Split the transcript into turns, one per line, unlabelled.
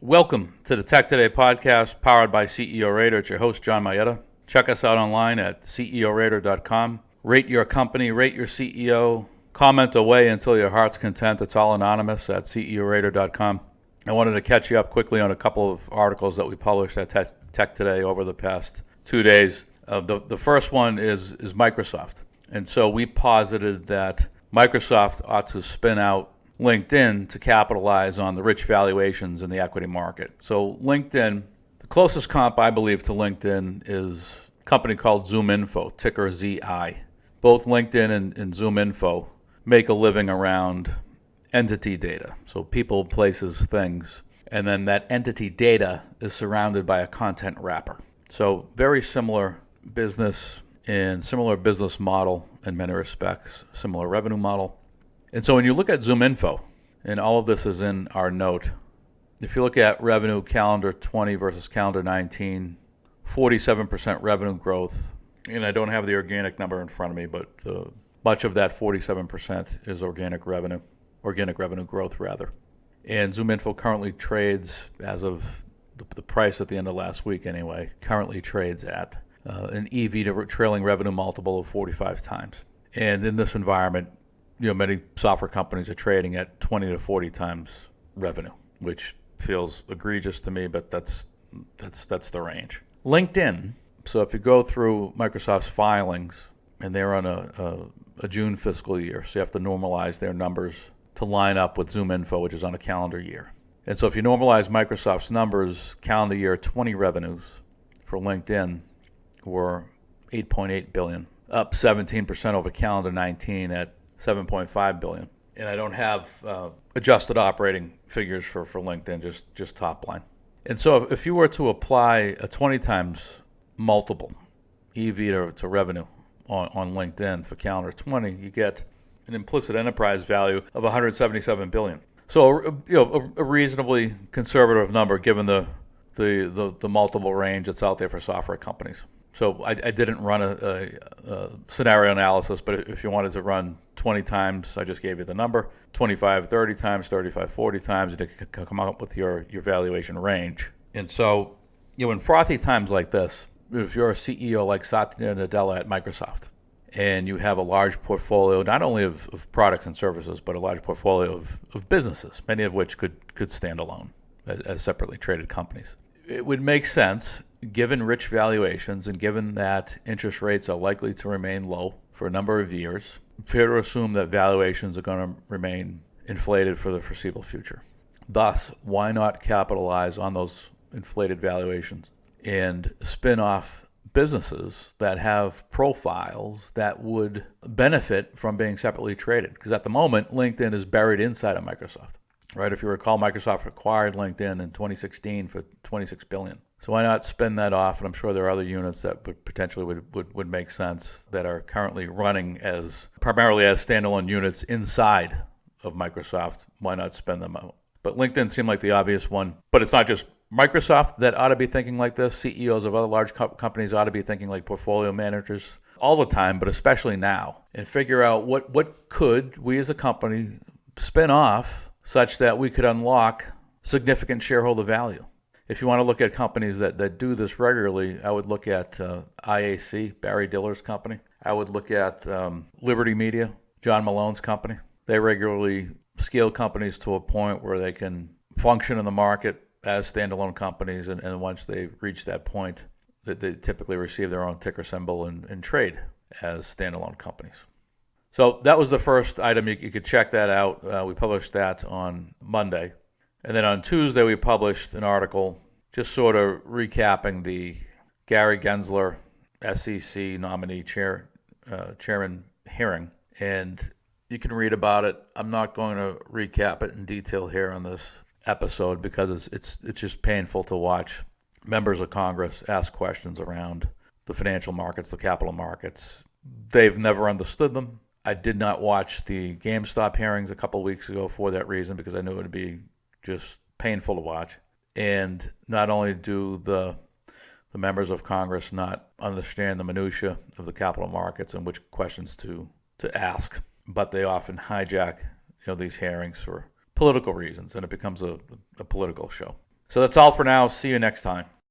Welcome to the TEK2day podcast powered by CEO Rater. It's your host, John Mayetta. Check us out online at ceorater.com. Rate your company, rate your CEO, comment away until your heart's content. It's all anonymous at ceorater.com. I wanted to catch you up quickly on a couple of articles that we published at TEK2day over the past 2 days. The first one is Microsoft. And so we posited that Microsoft ought to spin out LinkedIn to capitalize on the rich valuations in the equity market. So LinkedIn, the closest comp I believe to LinkedIn is a company called ZoomInfo, ticker ZI. Both LinkedIn and ZoomInfo make a living around entity data. So people, places, things. And then that entity data is surrounded by a content wrapper. So very similar business and similar business model in many respects, similar revenue model. And so when you look at ZoomInfo, and all of this is in our note, if you look at revenue calendar 20 versus calendar 19, 47% revenue growth, and I don't have the organic number in front of me, but much of that 47% is organic revenue growth rather. And ZoomInfo currently trades, as of the price at the end of last week anyway, currently trades at an EV to trailing revenue multiple of 45 times. And in this environment, many software companies are trading at 20 to 40 times revenue, which feels egregious to me, but that's the range. LinkedIn, so if you go through Microsoft's filings, and they're on a June fiscal year, so you have to normalize their numbers to line up with ZoomInfo, which is on a calendar year. And so if you normalize Microsoft's numbers, calendar year 20 revenues for LinkedIn were $8.8 billion, up 17% over calendar 19 at $7.5 billion. And I don't have adjusted operating figures for LinkedIn, just top line. And so if you were to apply a 20 times multiple EV to revenue on LinkedIn for calendar 20, you get an implicit enterprise value of $177 billion. So a reasonably conservative number given the multiple range that's out there for software companies. So I didn't run a scenario analysis, but if you wanted to run 20 times, I just gave you the number, 25, 30 times, 35, 40 times, and it can come up with your valuation range. And so, in frothy times like this, if you're a CEO like Satya Nadella at Microsoft, and you have a large portfolio, not only of products and services, but a large portfolio of businesses, many of which could stand alone as separately traded companies, it would make sense, given rich valuations and given that interest rates are likely to remain low for a number of years, fair to assume that valuations are going to remain inflated for the foreseeable future. Thus, why not capitalize on those inflated valuations and spin off businesses that have profiles that would benefit from being separately traded? Because at the moment, LinkedIn is buried inside of Microsoft. Right? If you recall, Microsoft acquired LinkedIn in 2016 for $26 billion. So why not spin that off? And I'm sure there are other units that potentially would make sense that are currently running primarily as standalone units inside of Microsoft. Why not spin them out? But LinkedIn seemed like the obvious one. But it's not just Microsoft that ought to be thinking like this. CEOs of other large companies ought to be thinking like portfolio managers all the time, but especially now, and figure out what could we as a company spin off such that we could unlock significant shareholder value. If you want to look at companies that do this regularly, I would look at IAC, Barry Diller's company. I would look at Liberty Media, John Malone's company. They regularly scale companies to a point where they can function in the market as standalone companies, and once they reach that point, that they typically receive their own ticker symbol and trade as standalone companies. So that was the first item. You could check that out. We published that on Monday. And then on Tuesday, we published an article just sort of recapping the Gary Gensler SEC nominee chairman hearing. And you can read about it. I'm not going to recap it in detail here on this episode because it's just painful to watch members of Congress ask questions around the financial markets, the capital markets. They've never understood them. I did not watch the GameStop hearings a couple weeks ago for that reason because I knew it would be just painful to watch. And not only do the members of Congress not understand the minutia of the capital markets and which questions to ask, but they often hijack these hearings for political reasons, and it becomes a political show. So that's all for now. See you next time.